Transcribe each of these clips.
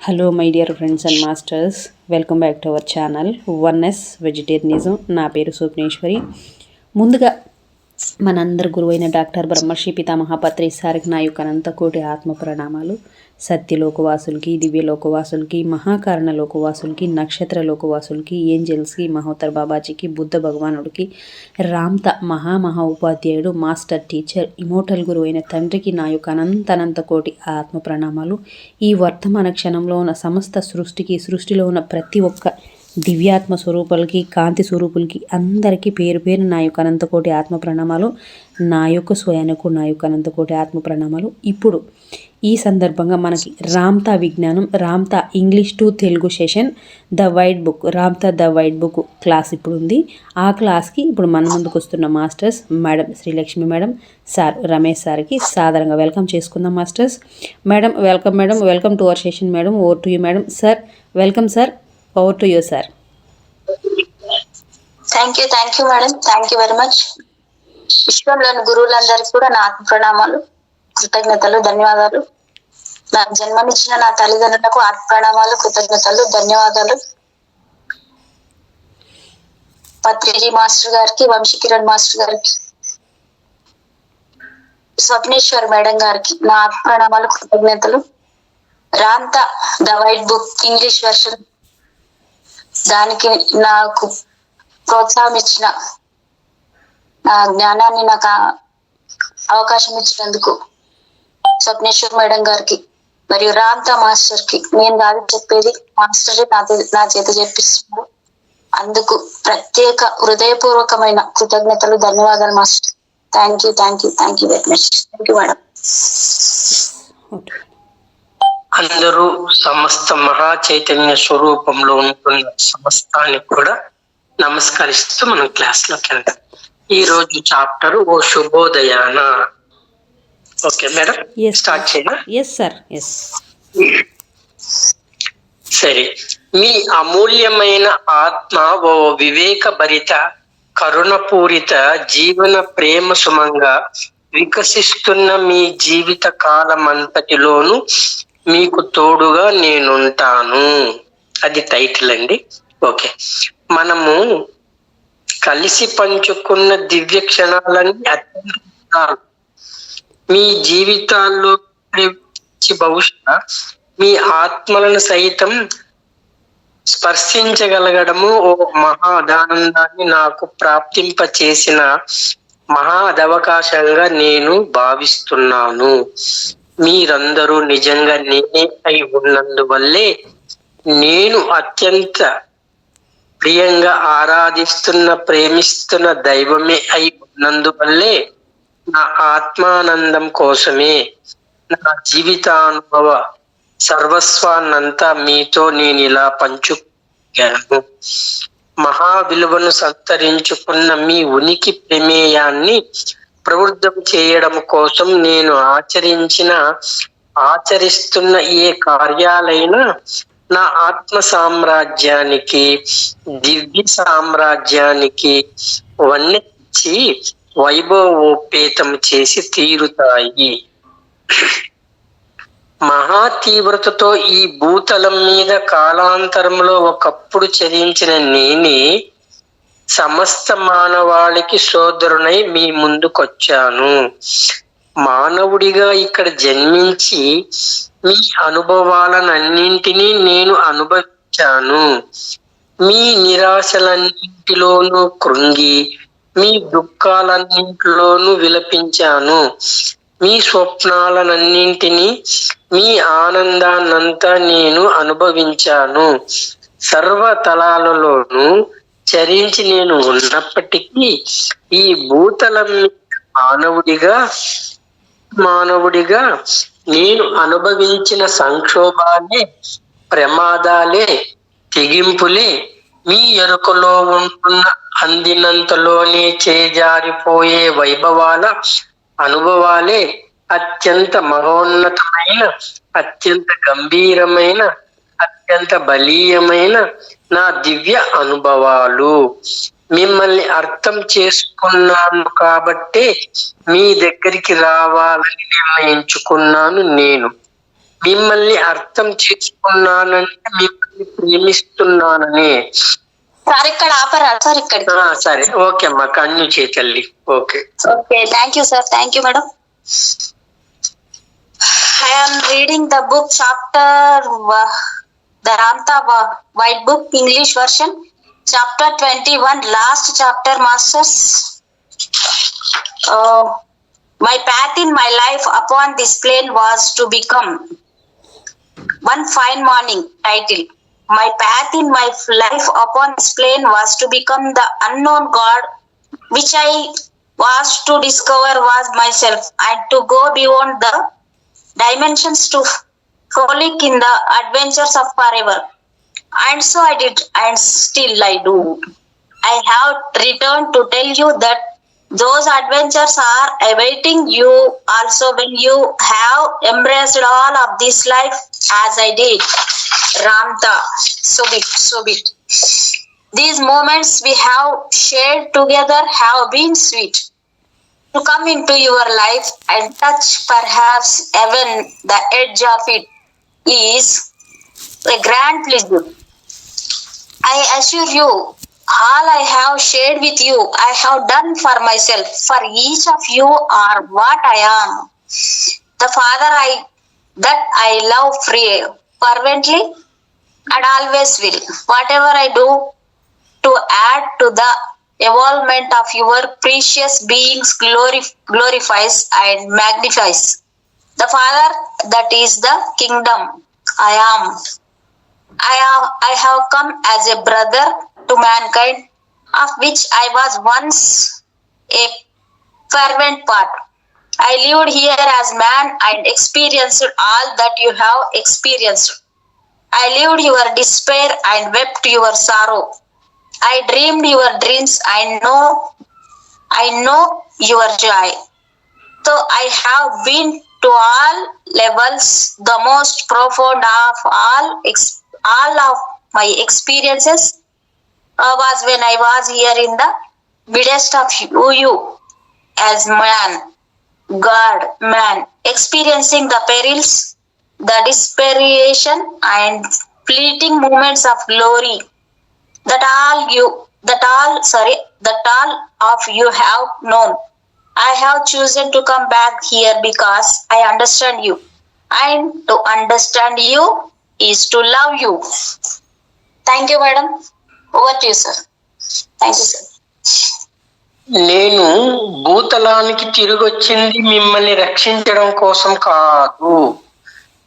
Hello my dear friends and masters, welcome back to our channel oneness vegetarianism. నా పేరు స్వప్నేశ్వరి. ముందుగా మనందరి గురువైన డాక్టర్ బ్రహ్మర్షి పితామహ పత్రి సారికి నా యొక్క అనంతకోటి ఆత్మ ప్రణామాలు. సత్యలోకవాసులకి, దివ్యలోకవాసులకి, మహాకారణ లోకవాసులకి, నక్షత్ర లోకవాసులకి, ఏంజల్స్కి, మహోత్తర్ బాబాజీకి, బుద్ధ భగవానుడికి, రామ్త మహా ఉపాధ్యాయుడు, మాస్టర్ టీచర్, ఇమోటల్ గురువైన తండ్రికి నా యొక్క అనంత కోటి ఆత్మ ప్రణామాలు. ఈ వర్తమాన క్షణంలో ఉన్న సమస్త సృష్టిలో ఉన్న ప్రతి ఒక్క దివ్యాత్మ స్వరూపాలకి, కాంతి స్వరూపులకి అందరికీ పేరు పేరు నా యొక్క అనంతకోటి ఆత్మ ప్రణామాలు. నా యొక్క స్వయానికి నా యొక్క అనంతకోటి ఆత్మ ప్రణామాలు. ఇప్పుడు ఈ సందర్భంగా మనకి రామ్తా విజ్ఞానం, Ramtha English to Telugu session, the white book, Ramtha the white book class ఇప్పుడు ఉంది. ఆ క్లాస్కి ఇప్పుడు మన ముందుకు వస్తున్న masters madam Srilakshmi madam, sir Ramesh సార్కి సాధారణంగా వెల్కమ్ చేసుకుందాం. Masters madam welcome. Madam welcome to our session. Madam over to you. Madam sir welcome. Sir over to you sir. Thank you madam, thank you very much. విశ్వంలోని గురువులందరికీ కూడా నా ఆత్మ ప్రణామాలు, కృతజ్ఞతలు, ధన్యవాదాలు. నాకు జన్మనిచ్చిన నా తల్లిదండ్రులకు ఆత్మ ప్రణామాలు, కృతజ్ఞతలు, ధన్యవాదాలు. పత్రిజీ మాస్టర్ గారికి, వంశీకిరణ్ మాస్టర్ గారికి, స్వప్నేశ్వర్ మేడం గారికి నా ఆత్మ ప్రణామాలు, కృతజ్ఞతలు. Ramtha the white book English version దానికి నాకు ప్రోత్సాహం ఇచ్చిన, నా జ్ఞానాన్ని నాకు అవకాశం ఇచ్చినందుకు స్వప్నేశ్వర్ మేడం గారికి మరియు రామ్తా మాస్టర్ కి, నేను కాదు చెప్పేది, మాస్టర్ నా చేత చెప్పిస్తున్నారు, అందుకు ప్రత్యేక హృదయపూర్వకమైన కృతజ్ఞతలు, ధన్యవాదాలు master. Thank you very much. Thank you madam. అందరూ సమస్త మహా చైతన్య స్వరూపంలో ఉంటున్న సమస్తానికి కూడా నమస్కరిస్తూ మనం క్లాస్ లోకి వెళ్తాం. ఈ రోజు చాప్టర్ ఓ శుభోదయాన. ఓకే మేడం, స్టార్ట్ చేయనా? Yes sir, yes. సరే. మీ అమూల్యమైన ఆత్మ ఓ వివేక భరిత, కరుణపూరిత జీవన ప్రేమ సుమంగా వికసిస్తున్న మీ జీవిత కాలమంతటిలోనూ మీకు తోడుగా నేనుంటాను. అది టైటిల్ అండి. ఓకే, మనము కలిసి పంచుకున్న దివ్య క్షణాలన్నీ అత్యంత మీ జీవితాల్లో బహుశా మీ ఆత్మలను సైతం స్పర్శించగలగడము ఓ మహాదానందాన్ని నాకు ప్రాప్తింప చేసిన మహాదవకాశంగా నేను భావిస్తున్నాను. మీరందరూ నిజంగా నేనే అయి ఉన్నందువల్లే, నేను అత్యంత ప్రియంగా ఆరాధిస్తున్న, ప్రేమిస్తున్న దైవమే అయి ఉన్నందువల్లే, నా ఆత్మానందం కోసమే నా జీవితానుభవ సర్వస్వాన్నంతా మీతో నేను ఇలా పంచుకున్నాను. మహా విలువను సంతరించుకున్న మీ ఉనికి ప్రమేయాన్ని ప్రవృద్ధం చేయడం కోసం నేను ఆచరిస్తున్న ఏ కార్యాలైనా నా ఆత్మ సామ్రాజ్యానికి, దివ్య సామ్రాజ్యానికి వన్నెచ్చి వైభవోపేతం చేసి తీరుతాయి. మహా తీవ్రతతో ఈ భూతలం మీద కాలాంతరంలో ఒకప్పుడు చరించిన నేనే సమస్త మానవాళికి సోదరునై మీ ముందుకొచ్చాను. మానవుడిగా ఇక్కడ జన్మించి మీ అనుభవాలన్నింటినీ నేను అనుభవించాను. మీ నిరాశలన్నింటిలోనూ కృంగి, మీ దుఃఖాలన్నింటిలోనూ విలపించాను. మీ స్వప్నాలన్నింటినీ, మీ ఆనందాన్నంతా నేను అనుభవించాను. సర్వతలాలలోనూ చరించి నేను ఉన్నప్పటికీ ఈ భూతలం మానవుడిగా నేను అనుభవించిన సంక్షోభాలే, ప్రమాదాలే, తెగింపులే, మీ ఎరుకలో ఉంటున్న అందినంతలోనే చేజారిపోయే వైభవాల అనుభవాలే అత్యంత మహోన్నతమైన, అత్యంత గంభీరమైన, అత్యంత బలీయమైన నా దివ్య అనుభవాలు. మిమ్మల్ని అర్థం చేసుకున్నాను కాబట్టే మీ దగ్గరికి రావాలని నిర్ణయించుకున్నాను. నేను మిమ్మల్ని అర్థం చేసుకున్నానని, మిమ్మల్ని ప్రేమిస్తున్నానని. సార్ ఇక్కడ ఆపరా సార్? ఇక్కడ సరే, ఓకే అమ్మా, కన్ను చేతల్లి. Okay okay, thank you sir. Thank you madam. I am reading the book chapter the Ramta White Book English version, chapter 21, last chapter, masters. My path in my life upon this plane was to become one fine morning. Title: My path in my life upon this plane was to become the unknown God, which I was to discover was myself, and to go beyond the dimensions to frolic in the adventures of forever. And so I did, and still I do. I have returned to tell you that those adventures are awaiting you also when you have embraced all of this life as I did. Ramta, so be it. These moments we have shared together have been sweet. To come into your life and touch perhaps even the edge of it is a grand pleasure. I assure you, all I have shared with you, I have done for myself. For each of you are what I am. The Father that I love fervently and always will. Whatever I do to add to the evolvement of your precious beings glorifies and magnifies the Father that is the kingdom I am. I have come as a brother to mankind, of which I was once a fervent part. I lived here as man and experienced all that you have experienced. I lived your despair and wept your sorrow. I dreamed your dreams. I know your joy. So I have been to all levels. The most profound of all of my experiences was when I was here in the midst of you as man, God, man, experiencing the perils, the desperation and fleeting moments of glory that all of you have known. I have chosen to come back here because I understand you, and to understand you is to love you. Thank you, madam. Over to you, sir. Thank you, sir. నేను భూతలానికి తిరిగొచ్చింది మిమ్మల్ని రక్షించడం కోసం కాదు.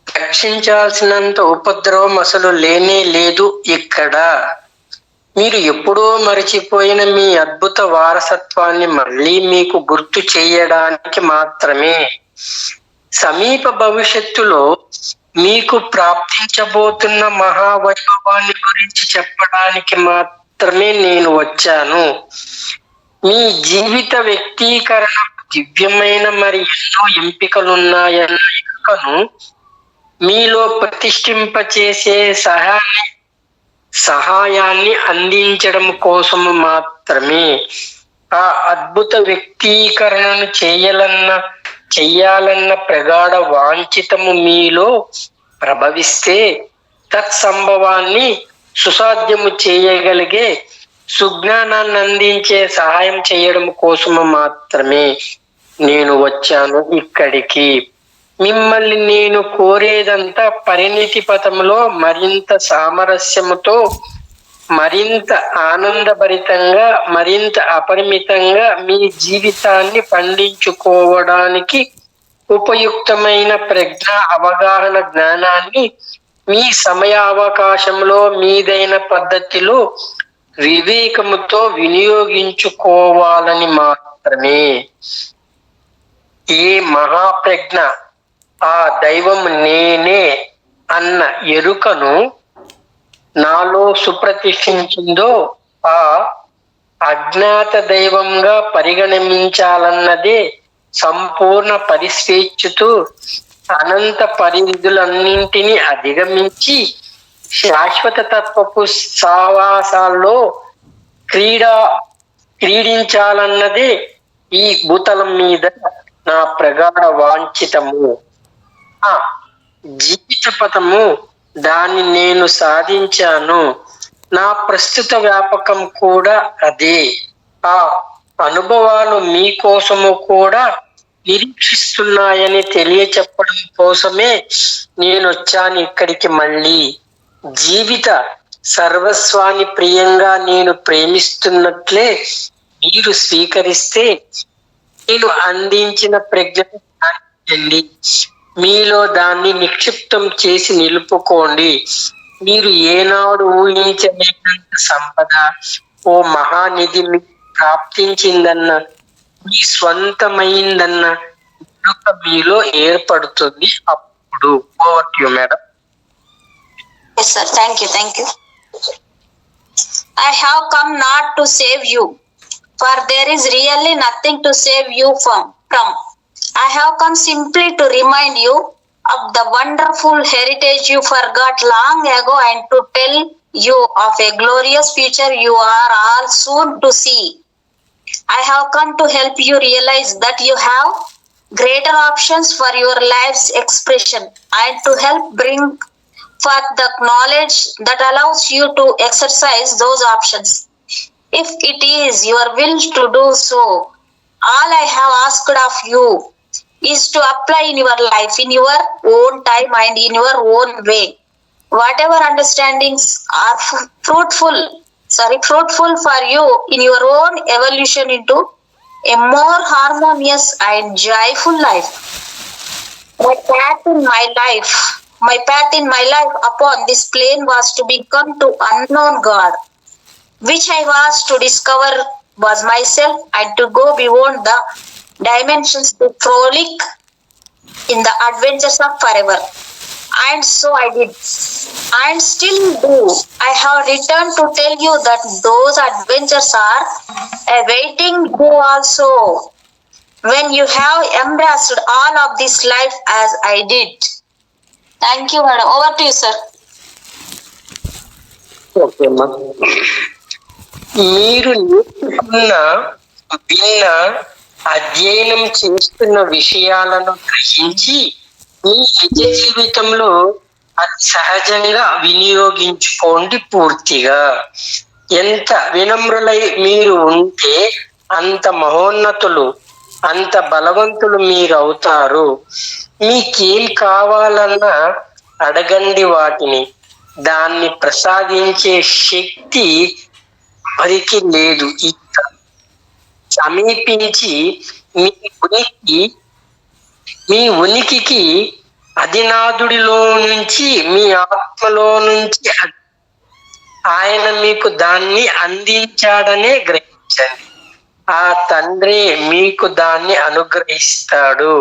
రక్షించాల్సినంత ఉపద్రవం అసలు లేనే లేదు ఇక్కడ. మీరు ఎప్పుడో మరచిపోయిన మీ అద్భుత వారసత్వాన్ని మళ్ళీ మీకు గుర్తు చేయడానికి మాత్రమే. సమీప భవిష్యత్తులో మీకు ప్రాప్తించబోతున్న మహావైభవాన్ని గురించి చెప్పడానికి మాత్రమే నేను వచ్చాను. మీ జీవిత వ్యక్తీకరణ దివ్యమైన మరి ఎన్నో ఎంపికలున్నాయన్న ఎరుకను మీలో ప్రతిష్ఠింపచేసే సహాయాన్ని అందించడం కోసము మాత్రమే. ఆ అద్భుత వ్యక్తీకరణను చెయ్యాలన్న ప్రగాఢ వాంఛితము మీలో ప్రభవిస్తే తత్సంభవాన్ని సుసాధ్యము చేయగలిగే సుజ్ఞానాన్ని అందించే సహాయం చేయడం కోసము మాత్రమే నేను వచ్చాను ఇక్కడికి. మిమ్మల్ని నేను కోరేదంతా పరిణితి పథంలో మరింత సామరస్యముతో, మరింత ఆనందభరితంగా, మరింత అపరిమితంగా మీ జీవితాన్ని పండించుకోవడానికి ఉపయుక్తమైన ప్రజ్ఞ, అవగాహన, జ్ఞానాన్ని మీ సమయావకాశంలో మీదైన పద్ధతిలో వివేకముతో వినియోగించుకోవాలని మాత్రమే. ఏ మహాప్రజ్ఞ ఆ దైవం నేనే అన్న ఎరుకను నాలో సుప్రతిష్ఠించిందో ఆ అజ్ఞాత దైవంగా పరిగణించాలన్నదే సంపూర్ణ పరిస్వేచ్ఛతో అనంత పరిధులన్నింటినీ అధిగమించి శాశ్వత తత్వపు సావాసాల్లో క్రీడించాలన్నదే ఈ భూతలం మీద నా ప్రగాఢ వాంఛితము. జీవిత పథము దాన్ని నేను సాధించాను. నా ప్రస్తుత వ్యాపకం కూడా అదే. ఆ అనుభవాలు మీకోసము కూడా నిరీక్షిస్తున్నాయని తెలియచెప్పడం కోసమే నేను వచ్చాను ఇక్కడికి. మళ్ళీ జీవిత సర్వస్వాన్ని ప్రియంగా నేను ప్రేమిస్తున్నట్లే మీరు స్వీకరిస్తే నేను అందించిన ప్రజ్ఞను ధ్యానించండి. మీలో దాన్ని నిక్షిప్తం చేసి నిలుపుకోండి. మీరు ఏనాడు ఊహించలేనంత సంపద, ఓ మహానిధి మీకు ప్రాప్తించిందన్న, మీ స్వంతమైందన్న నమ్మకం మీలో ఏర్పడుతుంది. అప్పుడు madam. Yes, sir. Thank you. I have come not to save you, for there is really nothing to save you from. I have come simply to remind you of the wonderful heritage you forgot long ago and to tell you of a glorious future you are all soon to see. I have come to help you realize that you have greater options for your life's expression and to help bring forth the knowledge that allows you to exercise those options. If it is your will to do so, all I have asked of you is to apply in your life, in your own time and in your own way. Whatever understandings are fruitful for you in your own evolution into a more harmonious and joyful life. My path in my life upon this plane was to become to unknown God, which I was to discover was myself and to go beyond the dimensions to frolic in the adventures of forever. And so I did, and still do. I have returned to tell you that those adventures are awaiting you also, when you have embraced all of this life as I did. Thank you, madam. Over to you, sir. Okay అమ్మా. మీరు నేర్చుకున్న, విన్న, అధ్యయనం చేస్తున్న విషయాలను గ్రహించి మీ నిజ జీవితంలో అది సహజంగా వినియోగించుకోండి పూర్తిగా. ఎంత వినమ్రులై మీరు ఉంటే అంత మహోన్నతులు, అంత బలవంతులు మీరు అవుతారు. మీకేం కావాలన్నా అడగండి వాటిని. దాన్ని ప్రసాదించే శక్తి ఎవరికి లేదు. ఇంకా సమీపించి మీ ఉనికికి అధినాథుడిలో నుంచి, మీ ఆత్మలో నుంచి ఆయన మీకు దాన్ని అందించాడనే గ్రహించండి. ఆ తండ్రి మీకు దాన్ని అనుగ్రహిస్తాడు.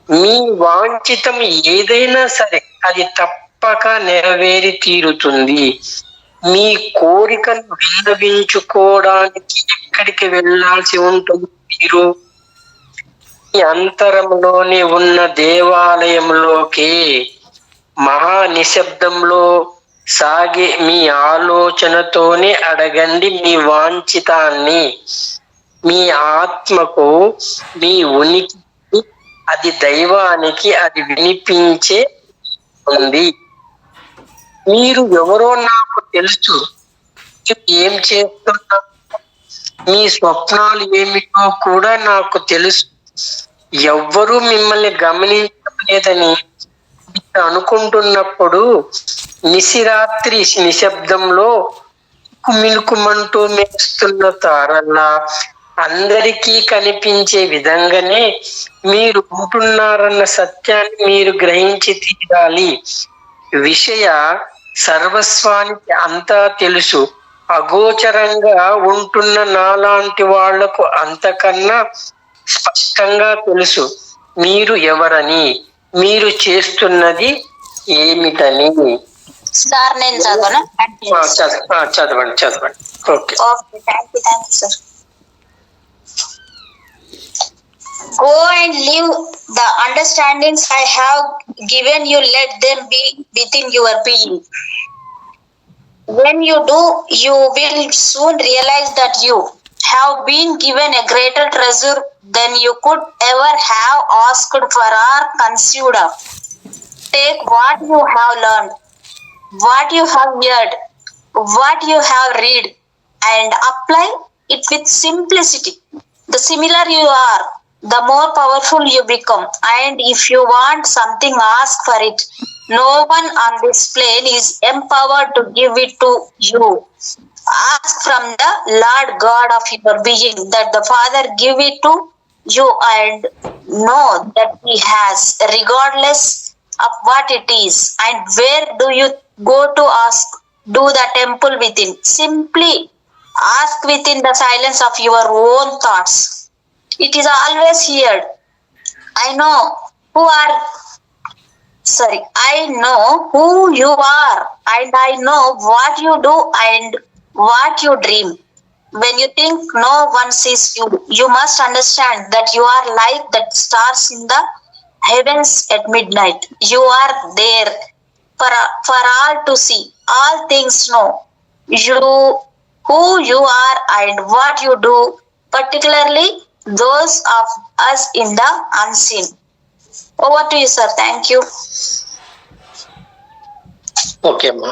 మీ వాంఛితం ఏదైనా సరే అది తప్పక నెరవేరి తీరుతుంది. మీ కోరికను విన్నవించుకోవడానికి ఎక్కడికి వెళ్ళాల్సి ఉంటుంది? మీరు మీ అంతరంలోనే ఉన్న దేవాలయంలోకి, మహా నిశ్శబ్దంలో సాగే మీ ఆలోచనతోనే అడగండి మీ వాంఛితాన్ని. మీ ఆత్మకు, మీ ఉనికి, అది దైవానికి అది వినిపించే ఉంది. మీరు ఎవరో నాకు తెలుసు, ఏం చేస్తున్నా, మీ స్వప్నాలు ఏమిటో కూడా నాకు తెలుసు. ఎవ్వరూ మిమ్మల్ని గమనించలేదని అనుకుంటున్నప్పుడు నిశిరాత్రి నిశ్శబ్దంలో మిలుకుమంటూ మెరుస్తున్న తారల్లా అందరికీ కనిపించే విధంగానే మీరు ఉంటున్నారన్న సత్యాన్ని మీరు గ్రహించి తీరాలి. విషయ సర్వస్వానికి అంతా తెలుసు. అగోచరంగా ఉంటున్న నాలాంటి వాళ్లకు అంతకన్నా స్పష్టంగా తెలుసు మీరు ఎవరని, మీరు చేస్తున్నది ఏమిటని. సార్ నేను చదవనా? చదవండి. Okay. Thank you sir. Go and live the understandings I have given you. Let them be within your being. When you do, you will soon realize that you have been given a greater treasure than you could ever have asked for or conceived of. Take what you have learned, what you have heard, what you have read, and apply it with simplicity. The similar you are, the more powerful you become. And if you want something, ask for it. No one on this plane is empowered to give it to you. Ask from the Lord God of your being that the Father give it to you and know that He has, regardless of what it is. And where do you go to ask? Do the temple within. Simply ask within the silence of your own thoughts. It is always here. I know who are I know who you are and I know what you do and what you dream. When you think no one sees you, you must understand that you are like the stars in the heavens at midnight. You are there for all to see. All things know you who you are and what you do, particularly those of us in the unseen. Over to you, sir. Thank you. Okay అమ్మా.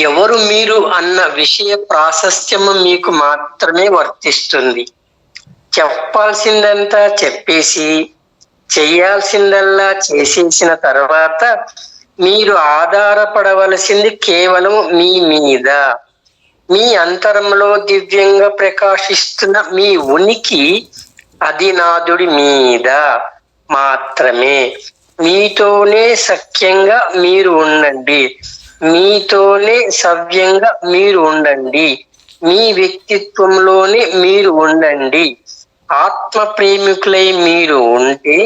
ఎవరు మీరు అన్న విషయ ప్రాశస్త్యము మీకు మాత్రమే వర్తిస్తుంది. చెప్పాల్సిందంతా చెప్పేసి చెయ్యాల్సిందల్లా చేసేసిన తర్వాత మీరు ఆధారపడవలసింది కేవలం మీ మీద. మీ అంతరంలో దివ్యంగా ప్రకాశిస్తున్న మీ ఉనికి అధినాథుడి మీద మాత్రమే. మీతోనే సఖ్యంగా మీరు ఉండండి, మీతోనే సవ్యంగా మీరు ఉండండి, మీ వ్యక్తిత్వంలోనే మీరు ఉండండి. ఆత్మ ప్రేమికులై మీరు ఉంటే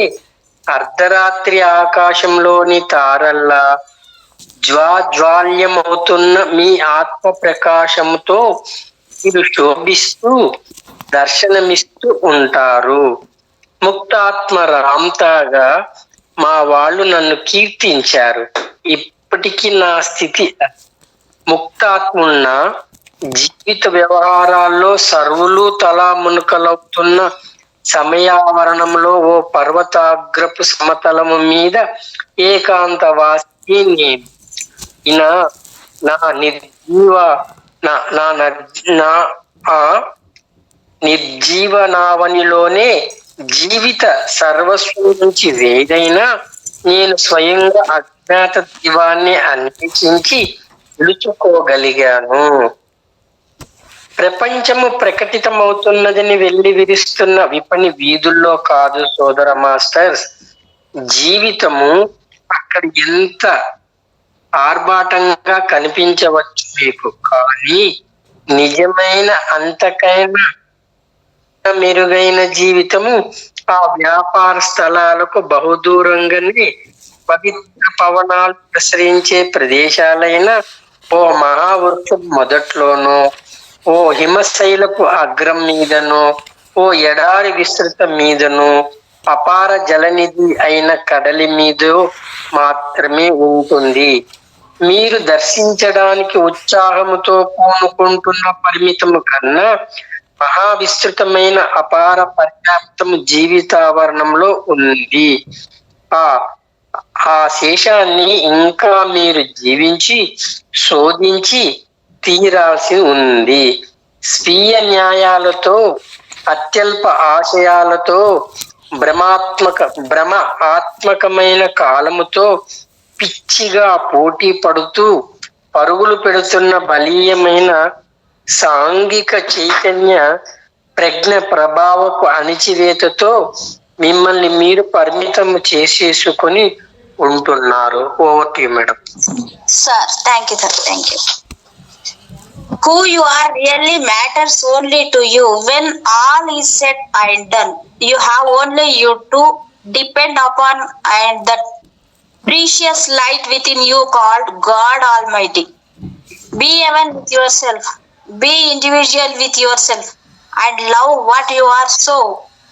అర్ధరాత్రి ఆకాశంలోని తారల్లా జ్వాజ్వాల్యమవుతున్న మీ ఆత్మ ప్రకాశంతో మీరు శోభిస్తూ దర్శనమిస్తూ ఉంటారు. ముక్తాత్మ రామ్తాగా మా వాళ్ళు నన్ను కీర్తించారు. ఇప్పటికీ నా స్థితి ముక్తాత్మున్న జీవిత వ్యవహారాల్లో సర్వులు తలా మునుకలవుతున్న సమయావరణంలో ఓ పర్వతాగ్రపు సమతలము మీద ఏకాంతవాసి నేను. నా నిర్జీవ నిర్జీవనావనిలోనే జీవిత సర్వస్వం నుంచి వేరైనా నేను స్వయంగా అజ్ఞాత దీవాన్ని అన్వేషించి నిలుచుకోగలిగాను. ప్రపంచము ప్రకటితమవుతున్నదని వెళ్లి విరుస్తున్న విపణి వీధుల్లో కాదు సోదర మాస్టర్స్. జీవితము అక్కడ ఎంత ఆర్భాటంగా కనిపించవచ్చు మీకు, కానీ నిజమైన అంతకైనా మెరుగైన జీవితము ఆ వ్యాపార స్థలాలకు బహుదూరంగానే పవిత్ర పవనాలు ప్రసరించే ప్రదేశాలైన ఓ మహావృక్షం మొదట్లోనో, ఓ హిమశైలపు అగ్రం మీదనో, ఓ ఎడారి విస్తృత మీదనో, అపార జలనిధి అయిన కడలి మీదో మాత్రమే ఉంటుంది. మీరు దర్శించడానికి ఉత్సాహముతో పూనుకుంటున్న పరిమితము కన్నా మహావిస్తృతమైన అపార పర్యాప్తము జీవితావరణంలో ఉంది. ఆ శేషాన్ని ఇంకా మీరు జీవించి శోధించి తీరాల్సి ఉంది. స్వీయ న్యాయాలతో, అత్యల్ప ఆశయాలతో, భ్రమ ఆత్మకమైన కాలముతో పిచ్చిగా పోటీ పడుతూ పరుగులు పెడుతున్న బలీయమైన సాంఘిక చైతన్య ప్రజ్ఞ ప్రభావపు అణిచివేతతో మిమ్మల్ని మీరు పరిమితం చేసేసుకొని ఉంటున్నారు. Over to you madam. Sir thank you sir, thank you. Who you are really matters only to you when all is said and done. You have only you to depend upon and that precious light within you called God Almighty. Be even with yourself. Be individual with yourself and love what you are so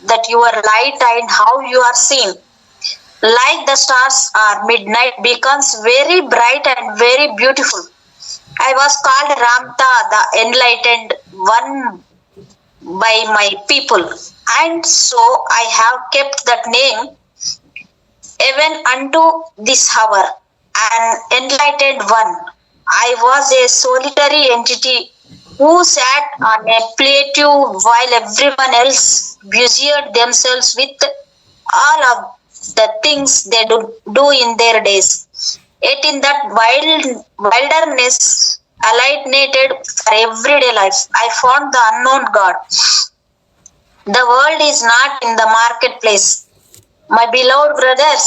that your light and how you are seen. Like the stars are midnight becomes very bright and very beautiful. I was called Ramta, the enlightened one by my people, and so I have kept that name even unto this hour, an enlightened one. I was a solitary entity who sat on a plateau while everyone else busied themselves with all of the things they do in their days. Yet in that wilderness, alienated for everyday life, I found the unknown God. The world is not in the marketplace. My beloved brothers,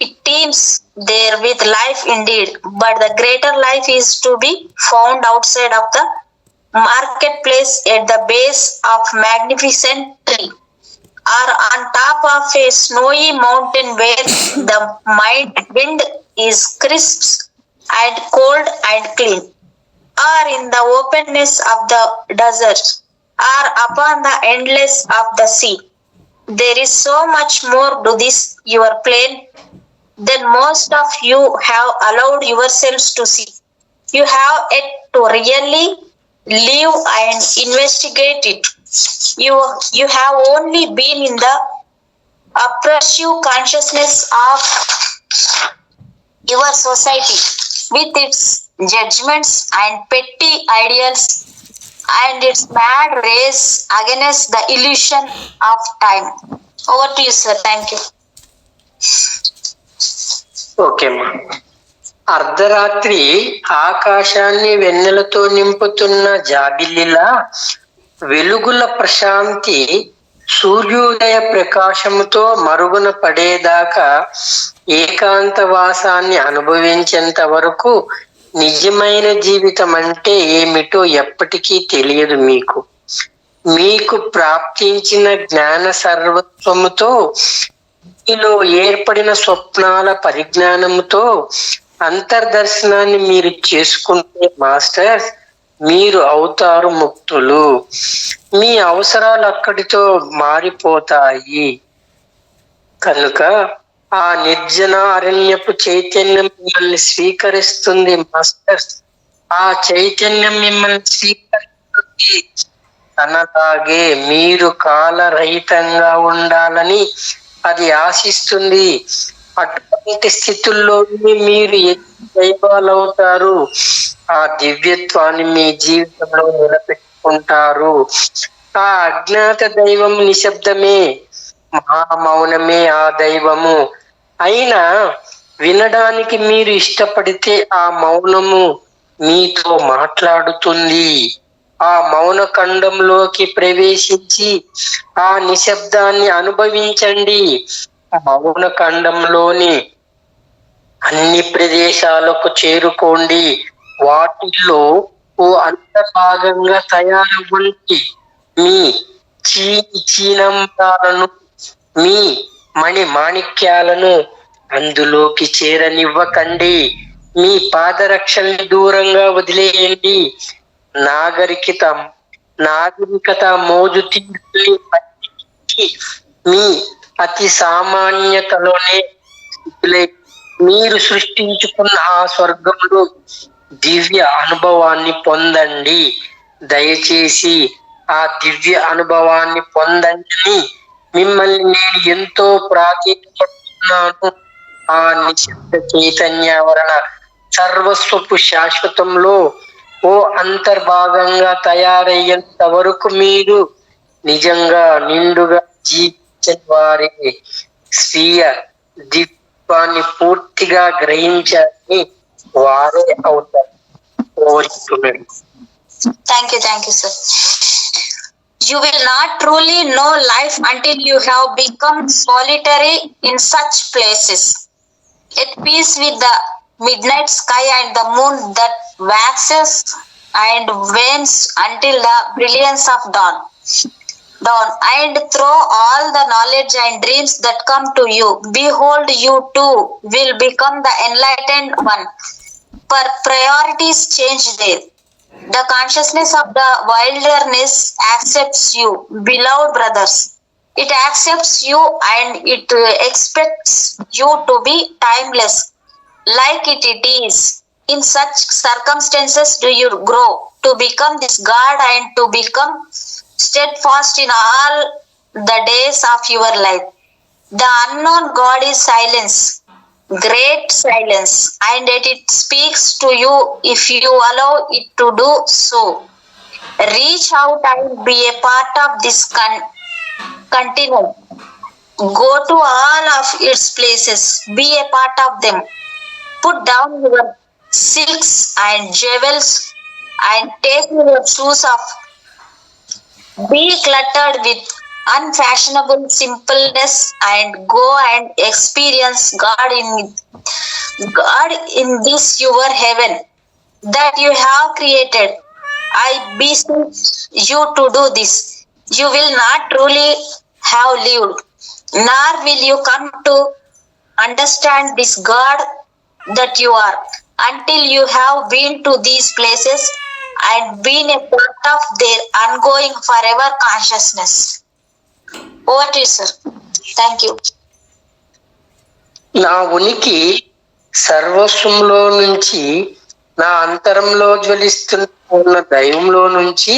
it teems there with life indeed, but the greater life is to be found outside of the marketplace at the base of magnificent tree or on top of a snowy mountain where the wind is crisp and cold and clean, or in the openness of the desert, or upon the endless of the sea. There is so much more to this your plane than most of you have allowed yourselves to see. You have yet to really live and investigate it. You have only been in the oppressive consciousness of your society with its judgments and petty ideals and its mad race against the illusion of time. Over to you, sir. Thank you. Okay అమ్మా. అర్ధరాత్రి ఆకాశాన్ని వెన్నెలతో నింపుతున్న జాబిల్లిలా వెలుగుల ప్రశాంతి సూర్యోదయ ప్రకాశముతో మరుగున పడేదాకా ఏకాంతవాసాన్ని అనుభవించేంత వరకు నిజమైన జీవితం అంటే ఏమిటో ఎప్పటికీ తెలియదు మీకు. మీకు ప్రాప్తించిన జ్ఞాన సర్వత్వముతో మీలో ఏర్పడిన స్వప్నాల పరిజ్ఞానముతో అంతర్దర్శనాన్ని మీరు చేసుకుంటే మాస్టర్స్, మీరు అవుతారు ముక్తులు. మీ అవసరాలు అక్కడితో మారిపోతాయి. కనుక ఆ నిర్జన అరణ్యపు చైతన్యం మిమ్మల్ని స్వీకరిస్తుంది మాస్టర్స్. ఆ చైతన్యం మిమ్మల్ని స్వీకరిస్తుంది. తనలాగే మీరు కాలరహితంగా ఉండాలని అది ఆశిస్తుంది. అటువంటి స్థితుల్లో మీరు దైవాలవుతారు. ఆ దివ్యత్వాన్ని మీ జీవితంలో నిలబెట్టుకుంటారు. ఆ అజ్ఞాత దైవం నిశ్శబ్దమే, మహామౌనమే ఆ దైవము. అయినా వినడానికి మీరు ఇష్టపడితే ఆ మౌనము మీతో మాట్లాడుతుంది. ఆ మౌన ఖండంలోకి ప్రవేశించి ఆ నిశ్శబ్దాన్ని అనుభవించండి. మౌన ఖండంలోని అన్ని ప్రదేశాలకు చేరుకోండి. వాటిల్లో ఓ అంతర్భాగంగా తయారవ్వండి. మీ చీనంతాలను, మీ మణి మాణిక్యాలను అందులోకి చేరనివ్వకండి. మీ పాదరక్షల్ని దూరంగా వదిలేయండి. నాగరికత మోజు తీర్చి మీ అతి సామాన్యతలోనే మీరు సృష్టించుకున్న ఆ స్వర్గంలో దివ్య అనుభవాన్ని పొందండి. దయచేసి ఆ దివ్య అనుభవాన్ని పొందండి. మిమ్మల్ని నేను ఎంతో ప్రాధాన్యపడుతున్నాను. ఆ నిశ్శబ్ద చైతన్యావరణ సర్వస్వపు శాశ్వతంలో ఓ అంతర్భాగంగా తయారయ్యేంత వరకు మీరు నిజంగా నిండుగా జీవించే వారి స్వీయ దివ్యాన్ని పూర్తిగా గ్రహించాలని వారే అవుతారు. Thank you, sir. You will not truly know life until you have become solitary in such places, at peace with the midnight sky and the moon that waxes and wanes until the brilliance of dawn. And through all the knowledge and dreams that come to you, behold, you too will become the enlightened one. For priorities change there. The consciousness of the wilderness accepts you, beloved brothers. It accepts you and it expects you to be timeless, like it is. In such circumstances do you grow to become this God and to become steadfast in all the days of your life. The unknown God is silence, great silence, and yet it speaks to you if you allow it to do so. Reach out and be a part of this continuum. Go to all of its places, be a part of them. Put down your silks and jewels and take your shoes off. Be cluttered with unfashionable simpleness and go and experience God in this your heaven that you have created. I beseech you to do this. You will not truly have lived, nor will you come to understand this God that you are until you have been to these places and been a part of their ongoing forever consciousness. Over to you, sir. Thank you. నా ఉనికి సర్వస్వంలో నుంచి, నా అంతరంలో జ్వలిస్తున్న దైవంలో నుంచి,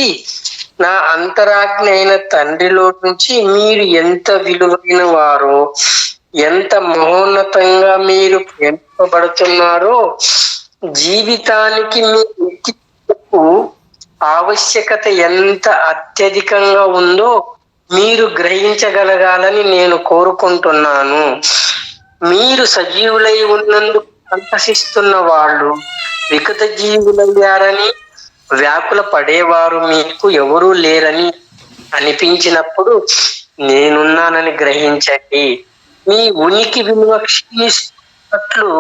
నా అంతరాజ్ఞ అయిన తండ్రిలో నుంచి మీరు ఎంత విలువైన వారో, ఎంత మహోన్నతంగా మీరు ప్రేమింపబడుతున్నారో, జీవితానికి మీ వ్యక్తిత్వపు ఆవశ్యకత ఎంత అత్యధికంగా ఉందో మీరు గ్రహించగలగాలని నేను కోరుకుంటున్నాను. మీరు సజీవులై ఉన్నందుకు సంతసిస్తున్న వాళ్ళు వికట జీవులయ్యారని, వ్యాకుల పడేవారు మీకు ఎవరూ లేరని అనిపించినప్పుడు నేనున్నానని గ్రహించండి. మీ ఉనికి విలువ క్షీణిస్తున్నట్లు,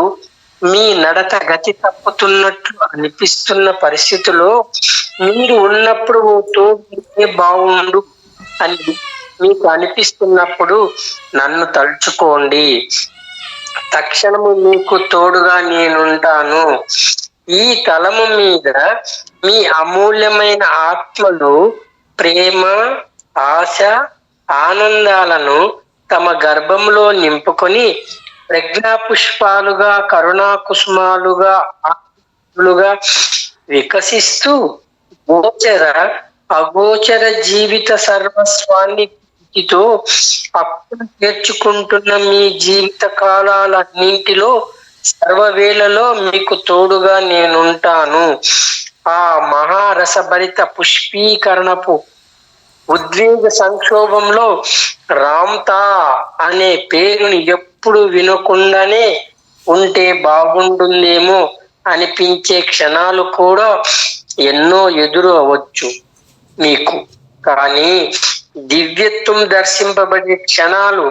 మీ నడత గతి తప్పుతున్నట్లు అనిపిస్తున్న పరిస్థితిలో మీరు ఉన్నప్పుడు ఓ తోడు బాగుండు అని మీకు అనిపిస్తున్నప్పుడు నన్ను తలుచుకోండి. తక్షణము మీకు తోడుగా నేనుంటాను. ఈ తలము మీద మీ అమూల్యమైన ఆత్మలు ప్రేమ, ఆశ, ఆనందాలను తమ గర్భంలో నింపుకొని ప్రజ్ఞా పుష్పాలుగా, కరుణా కుసుమాలుగా, ఆకులుగా వికసిస్తూ గోచర అగోచర జీవిత సర్వస్వాన్ని తో అప్పులు చేర్చుకుంటున్న మీ జీవిత కాలాలన్నింటిలో సర్వవేళలో మీకు తోడుగా నేనుంటాను. ఆ మహారసభరిత పుష్పీకరణపు ఉద్వేగ సంక్షోభంలో రామ్తా అనే పేరుని ఎప్పుడు వినకుండానే ఉంటే బాగుంటుందేమో అనిపించే క్షణాలు కూడా ఎన్నో ఎదురు అవ్వచ్చు మీకు. కానీ దివ్యత్వం దర్శింపబడే క్షణాలు,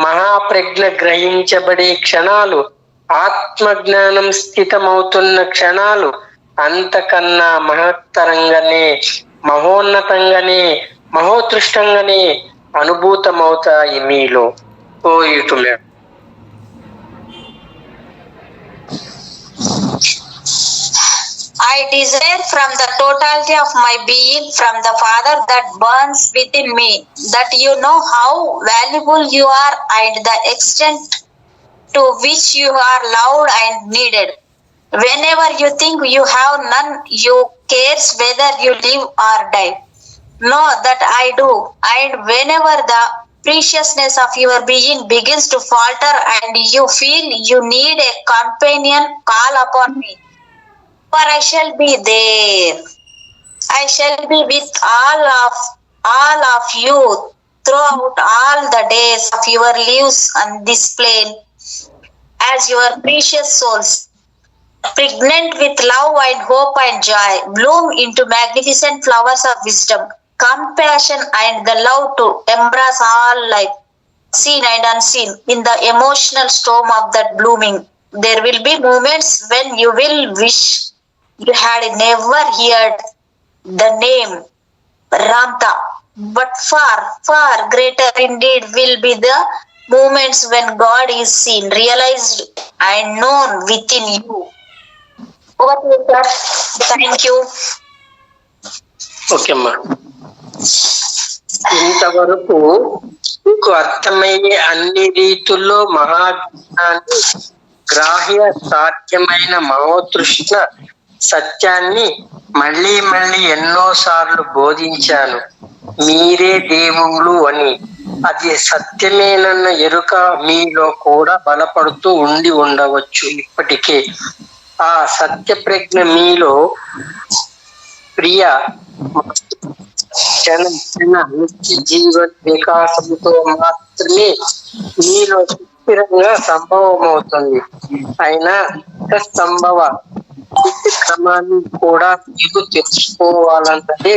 మహాప్రజ్ఞ గ్రహించబడే క్షణాలు, ఆత్మజ్ఞానం స్థితమవుతున్న క్షణాలు అంతకన్నా మహత్తరంగానే, మహోన్నతంగానే, మహోత్కృష్టంగానే అనుభూతమవుతాయి మీలో. పోయిటులే. I desire from the totality of my being, from the Father that burns within me, that you know how valuable you are and the extent to which you are loved and needed. Whenever you think you have none, you cares whether you live or die. Know that I do, and whenever the preciousness of your being begins to falter and you feel you need a companion, call upon me. For I shall be there. I shall be with all of you throughout all the days of your lives on this plane, as your precious souls, pregnant with love and hope and joy, bloom into magnificent flowers of wisdom, compassion, and the love to embrace all life, seen and unseen, in the emotional storm of that blooming. There will be moments when you will wish you had never heard the name Ramta, but far, far greater indeed will be the moments when God is seen, realized, and known within you. Over to you, sir. Thank you. Okay అమ్మా. ఇంతవరకు మీకు అర్థమయ్యే అన్ని రీతుల్లో మహాజ్ఞానాన్ని, గ్రాహ్య సాధ్యమైన మహోత్కృష్ట సత్యాన్ని మళ్ళీ మళ్ళీ ఎన్నోసార్లు బోధించాను, మీరే దేవుళ్ళు అని. అది సత్యమేనన్న ఎరుక మీలో కూడా బలపడుతూ ఉండవచ్చు ఇప్పటికే. ఆ సత్య ప్రజ్ఞ మీలో ప్రియ నిత్య జీవన వికాసంతో మాత్రమే మీలో స్థిరంగా సంభవం అవుతుంది. అయినా సంభవ క్రమాన్ని కూడా మీకు తెలుసుకోవాలన్నదే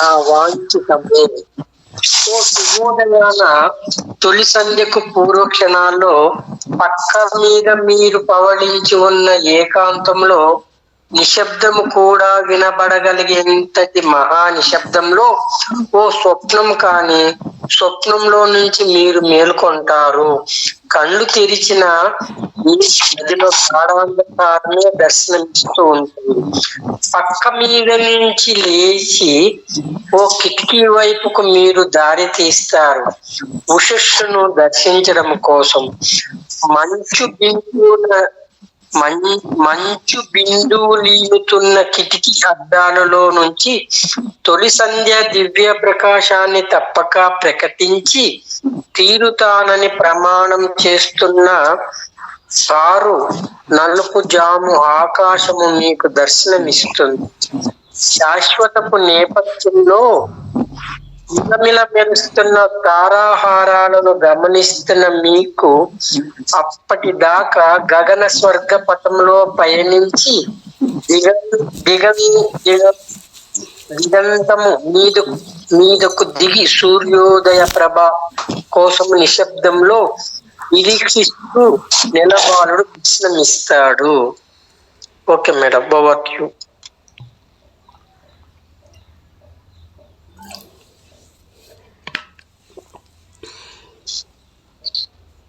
ఆ వాంఛితమే. శుభోదయాన తొలి సంధ్యకు పూర్వక్షణాల్లో పక్క మీద మీరు పవళించి ఉన్న ఏకాంతంలో నిశ్శబ్దము కూడా వినబడగలిగేంతటి మహా నిశ్శబ్దంలో ఓ స్వప్నం కాని స్వప్నంలో నుంచి మీరు మేల్కొంటారు. కళ్ళు తెరిచిన మీ గదిలో గాఢాంధకారమే దర్శనమిస్తూ ఉంటుంది. పక్క మీద నుంచి లేచి ఓ కిటికీ వైపుకు మీరు దారి తీస్తారు ఉషస్సును దర్శించడం కోసం. మంచు బిందువులీనుతున్న కిటికీ అద్దాలలో నుంచి తొలి సంధ్య దివ్య ప్రకాశాన్ని తప్పక ప్రకటించి తీరుతానని ప్రమాణం చేస్తున్న సారు నలుపు జాము ఆకాశము మీకు దర్శనమిస్తుంది. శాశ్వతపు నేపథ్యంలో మిలమిల మెరుస్తున్న తారాహారాలను గమనిస్తున్న మీకు అప్పటిదాకా గగన స్వర్గ పథంలో పయనించి దిగంతము మీదకు దిగి సూర్యోదయ ప్రభ కోసం నిశ్శబ్దంలో నిరీక్షిస్తూ నెలబాలుడు దర్శనమిస్తాడు. Okay madam, over to you.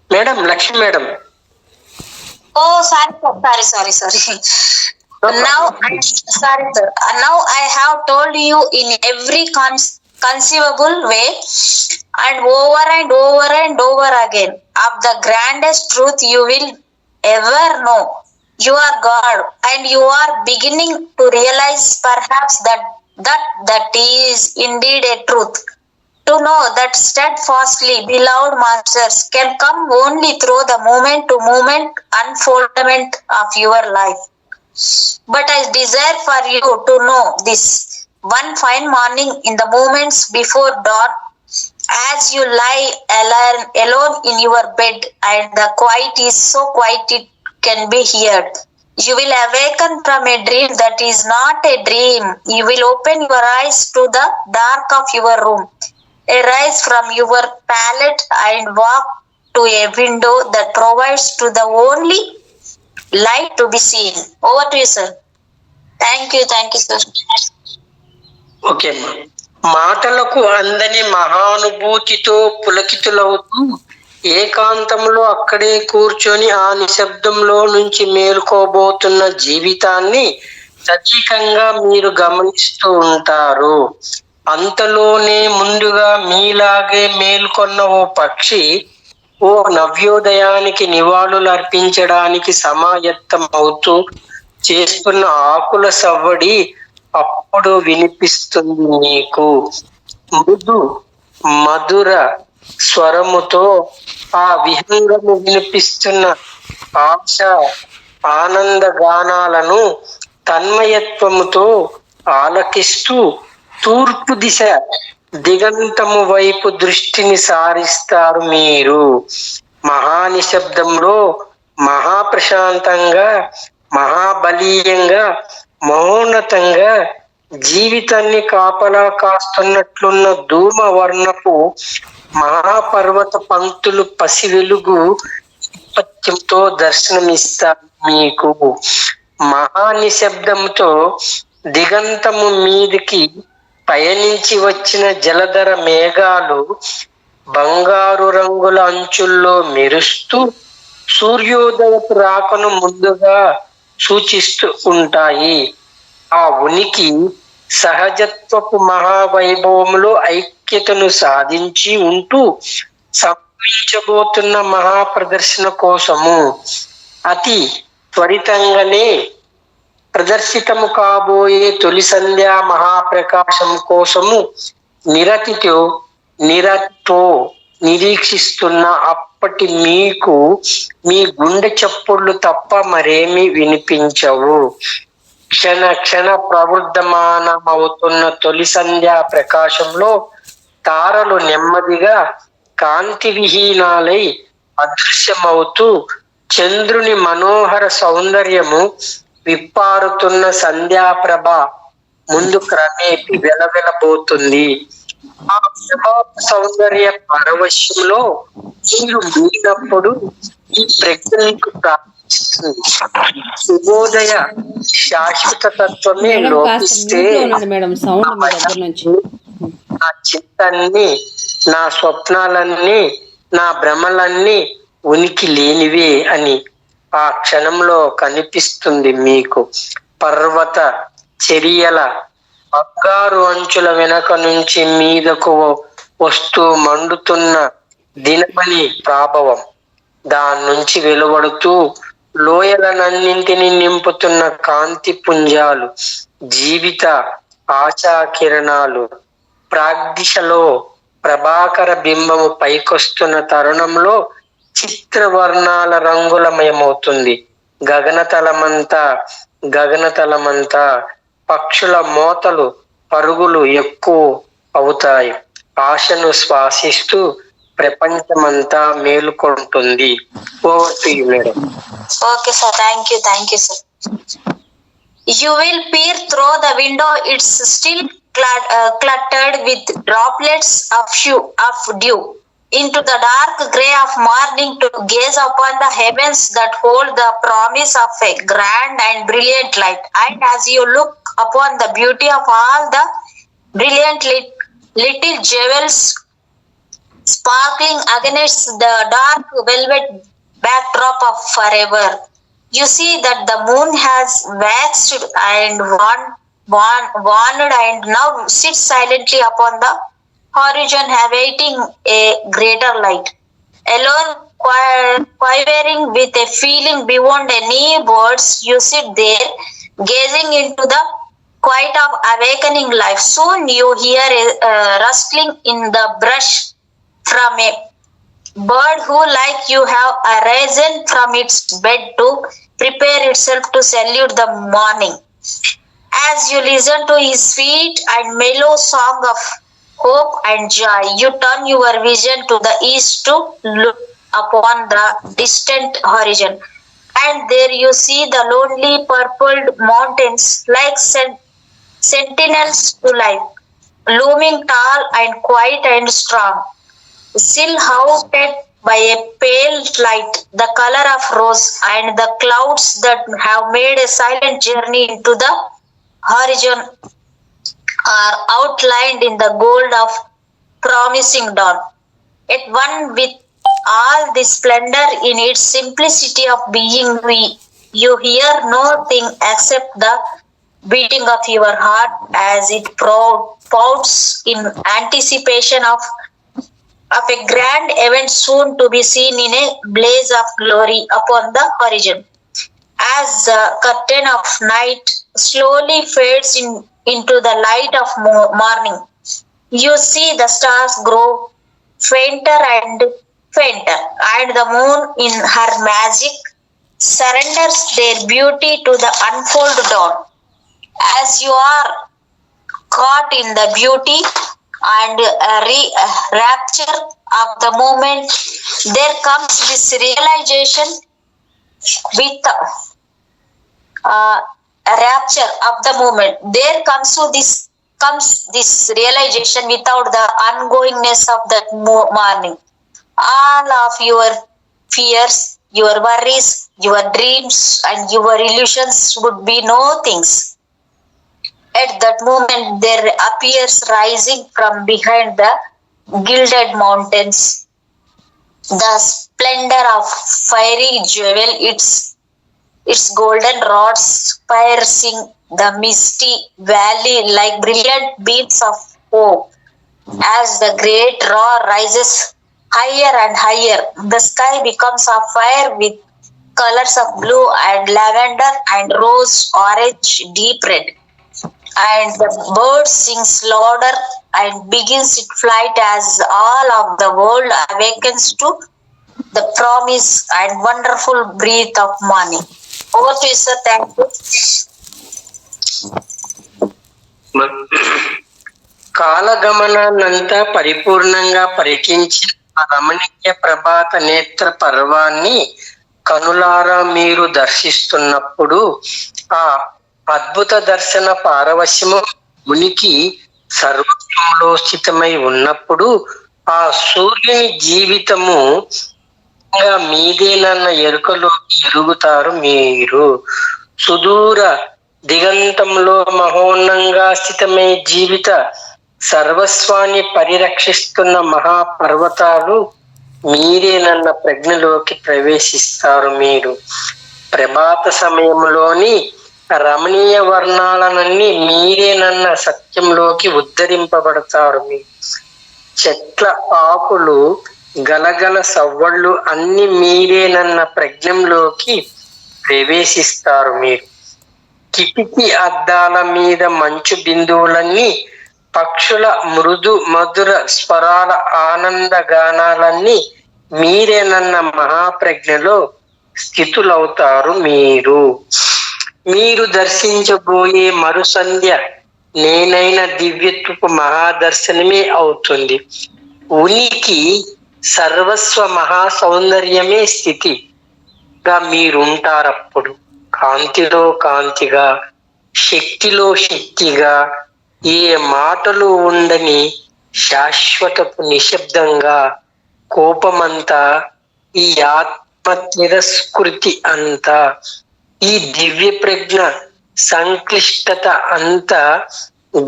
Madam, Lakshmi madam. Oh, sorry, sir. Now, sorry, sir. Now I have told you in every conceivable way and over again of the grandest truth you will ever know. You are God, and you are beginning to realize perhaps that is indeed a truth. To know that steadfastly beloved masters can come only through the moment-to-moment unfoldment of your life. But I desire for you to know this one fine morning in the moments before dawn, as you lie alone in your bed and the quiet is so quiet it can be heard. You will awaken from a dream that is not a dream. You will open your eyes to the dark of your room, arise from your pallet and walk to a window that provides to the only light to be seen. Over to you, sir. Thank you, sir. Okay అమ్మా. మాటలకు అందని మహానుభూతితో పులకితులవుతూ ఏకాంతంలో అక్కడే కూర్చొని ఆ నిశ్శబ్దంలో నుంచి మేల్కోబోతున్న జీవితాన్ని సజీవంగా మీరు గమనిస్తూ ఉంటారు. అంతలోనే ముందుగా మీలాగే మేల్కొన్న ఓ పక్షి ఓ నవ్యోదయానికి నివాళులు అర్పించడానికి సమాయత్తం అవుతూ చేస్తున్న ఆకుల సవ్వడి అప్పుడు వినిపిస్తుంది మీకు. మధుర స్వరముతో ఆ విహంగము వినిపిస్తున్న ఆశ ఆనంద గానాలను తన్మయత్వముతో ఆలకిస్తూ తూర్పు దిశ దిగంతము వైపు దృష్టిని సారిస్తారు మీరు. మహానిశ్శబ్దంలో మహాప్రశాంతంగా మహాబలీయంగా మహోన్నతంగా జీవితాన్ని కాపలా కాస్తున్నట్లున్న ధూమ వర్ణపు మహాపర్వత పంక్తులు పసి వెలుగు పత్యంతో దర్శనమిస్తారు మీకు. మహానిశ్శబ్దంతో దిగంతము మీదికి పయనించి వచ్చిన జలధర మేఘాలు బంగారు రంగుల అంచుల్లో మెరుస్తూ సూర్యోదయపు రాకను ముందుగా సూచిస్తూ ఉంటాయి. ఆ ఉనికి సహజత్వపు మహావైభవములో ఐక్యతను సాధించి ఉంటూ సంభవించబోతున్న మహాప్రదర్శన కోసము అతి త్వరితంగానే ప్రదర్శితము కాబోయే తొలి సంధ్యా మహాప్రకాశం కోసము నిరతితో నిరీక్షిస్తున్న అప్పటి మీకు మీ గుండె చప్పుళ్ళు తప్ప మరేమీ వినిపించవు. క్షణ క్షణ ప్రవృద్ధమానమవుతున్న తొలి సంధ్యా ప్రకాశంలో తారలు నెమ్మదిగా కాంతి విహీనాలై అదృశ్యమవుతూ చంద్రుని మనోహర సౌందర్యము విప్పారుతున్న సంధ్యాప్రభ ముందు క్రమేపి వెలవెలబోతుంది. ఆ సౌందర్య పారవశ్యంలో మీరు మీనప్పుడు ఈ ప్రజ్ఞ మీకు ప్రాప్తిస్తుంది. శుభోదయ శాశ్వత తత్వమే మేడం కాస్త లోపిస్తే మ్యూట్లో ఉన్నాడు మేడం, సౌండ్ మీ దగ్గర నుంచి. నా చింతన్ని, నా స్వప్నాలన్నీ, నా భ్రమలన్నీ ఉనికి లేనివే అని ఆ క్షణంలో కనిపిస్తుంది మీకు. పర్వత చర్యల బంగారు అంచుల వెనక నుంచి మీదకు వస్తూ మండుతున్న దినమణి ప్రాభవం, దాని నుంచి వెలువడుతూ లోయలనన్నింటినీ నింపుతున్న కాంతి పుంజాలు, జీవిత ఆశా కిరణాలు. ప్రాగ్దిశలో ప్రభాకర బింబము పైకొస్తున్న తరుణంలో చిత్రవర్ణాల రంగులమయమవుతుంది గగనతలమంతా. పక్షుల మోతలు పరుగులు ఎక్కువ అవుతాయి. ఆశను శ్వాసిస్తూ ప్రపంచమంతా మేలుకొంటుంది. Over to you madam. Okay, sir. Thank you, sir. You will peer through the window. It's still cluttered with droplets of dew. Into the dark grey of morning to gaze upon the heavens that hold the promise of a grand and brilliant light. And as you look upon the beauty of all the brilliant little jewels sparkling against the dark velvet backdrop of forever, you see that the moon has waxed and waned and now sits silently upon the horizon, awaiting a greater light. Alone, quivering with a feeling beyond any words, you sit there, gazing into the quiet of awakening life. Soon you hear a rustling in the brush from a bird who, like you, have arisen from its bed to prepare itself to salute the morning. As you listen to his sweet and mellow song of hope and joy, you turn your vision to the east to look upon the distant horizon. And there you see the lonely purpled mountains like sentinels to life, looming tall and quiet and strong, still haunted by a pale light, the color of rose, and the clouds that have made a silent journey into the horizon are outlined in the gold of promising dawn. At one with all this splendor in its simplicity of being, you hear nothing except the beating of your heart as it pouts in anticipation of a grand event soon to be seen in a blaze of glory upon the horizon. As the curtain of night slowly fades into the light of morning, you see the stars grow fainter and fainter, and the moon in her magic surrenders their beauty to the unfold dawn. As you are caught in the beauty and rapture of the moment, there comes this realization with rapture of the moment. There comes this realization without the ongoingness of that morning. All of your fears, your worries, your dreams, and your illusions would be no things. At that moment, there appears rising from behind the gilded mountains the splendor of fiery jewel, its golden rods piercing the misty valley like brilliant beams of hope. As the great roar rises higher and higher, the sky becomes afire with colors of blue and lavender and rose, orange, deep red. And the bird sings louder and begins its flight as all of the world awakens to the promise and wonderful breath of morning. Over to you, sir. Thank you. కాలగమనాన్నంతా పరిపూర్ణంగా పరికించిన ఆ రమణీయ ప్రభాత నేత్ర పర్వాన్ని కనులారా మీరు దర్శిస్తున్నప్పుడు ఆ అద్భుత దర్శన పారవశ్యము ఉనికి సర్వత్వంలో స్థితమై ఉన్నప్పుడు ఆ సూర్యుని జీవితము మీదేనన్న ఎరుకలోకి ఎరుగుతారు మీరు. సుదూర దిగంతంలో మహోన్నతంగా స్థితమై జీవిత సర్వస్వాన్ని పరిరక్షిస్తున్న మహాపర్వతాలు మీరేనన్న ప్రజ్ఞలోకి ప్రవేశిస్తారు మీరు. ప్రభాత సమయంలోని రమణీయ వర్ణాలనన్నీ మీరేనన్న సత్యంలోకి ఉద్ధరింపబడతారు మీరు. చెట్ల ఆకులు గలగల సవ్వళ్ళు అన్ని మీరేనన్న ప్రజ్ఞంలోకి ప్రవేశిస్తారు మీరు. కిటికీ అద్దాల మీద మంచు బిందువులన్నీ పక్షుల మృదు మధుర స్వరాల ఆనంద గానాలన్నీ మీరేనన్న మహాప్రజ్ఞలో స్థితులవుతారు మీరు. మీరు దర్శించబోయే మరుసంధ్య నేనైన దివ్యత్వపు మహాదర్శనమే అవుతుంది. ఉనికి సర్వస్వ మహా సౌందర్యమే స్థితిగా మీరుంటారప్పుడు. కాంతిలో కాంతిగా, శక్తిలో శక్తిగా, ఏ మాటలు ఉండని శాశ్వతపు నిశ్శబ్దంగా, కోపమంతా, ఈ ఆత్మ తిరస్కృతి అంతా, ఈ దివ్య ప్రజ్ఞ సంక్లిష్టత అంతా,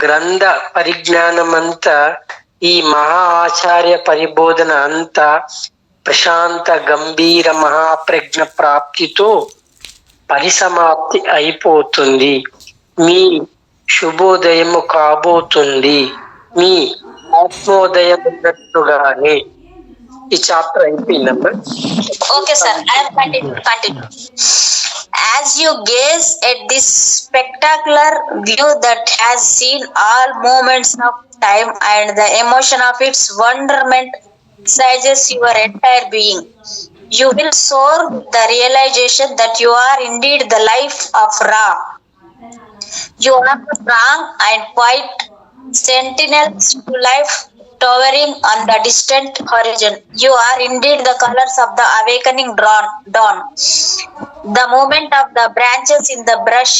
గ్రంథ పరిజ్ఞానమంతా, ఈ మహా ఆచార్య పరిబోధన అంతా ప్రశాంత గంభీర మహాప్రజ్ఞ ప్రాప్తితో పరిసమాప్తి అయిపోతుంది. మీ శుభోదయము కాబోతుంది. మీ ఆత్మోదయం ఉన్నట్టుగానే. ఈ చాప్టర్ అయిపోయిందమ్మా. Okay, sir. I am continue. As you gaze at this spectacular view that has seen all moments of time and the emotion of its wonderment sizes your entire being, you will soar with the realization that you are indeed the life of Ra. You are the strong and quiet sentinels to life towering on the distant horizon. You are indeed the colors of the awakening dawn. The movement of the branches in the brush,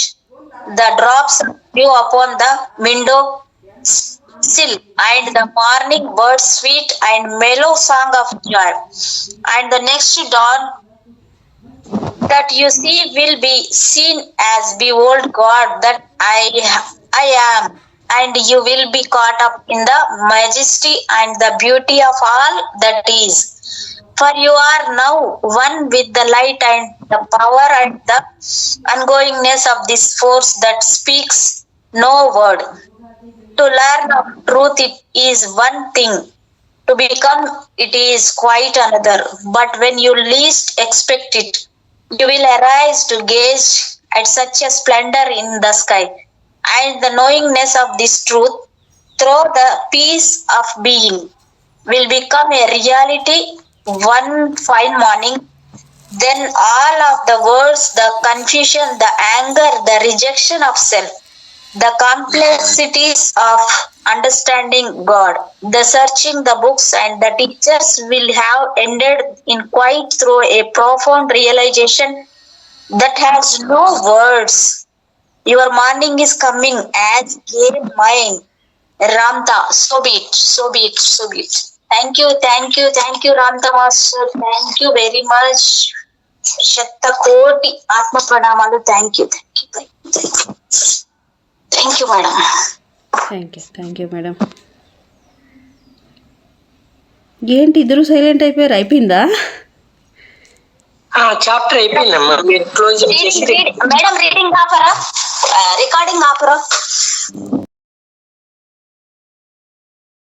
the drops of dew upon the window sill, and the morning bird's sweet and mellow song of joy. And the next dawn that you see will be seen as behold God that I am, and you will be caught up in the majesty and the beauty of all that is. For you are now one with the light and the power and the ongoingness of this force that speaks no word. To learn of truth it is one thing, to become it is quite another. But when you least expect it, you will arise to gaze at such a splendor in the sky, and the knowingness of this truth through the peace of being will become a reality one fine morning. Then all of the words, the confusion, the anger, the rejection of self, the complexities of understanding God, the searching the books and the teachers will have ended in quite through a profound realization that has no words. Your morning is coming as gay mine. Ramta, so be it, so be it, so be it. Thank you, Ramta Master. Thank you very much. Shattakoti Atma Pranamalu. Thank you, madam. Thank you madam. ఏంటి ఇద్దరు silent అయిపోయారు? అయిపోయిందా chapter? అయిపోయిందమ్మా. మీరు close madam reading ఆపరా, recording ఆపరా?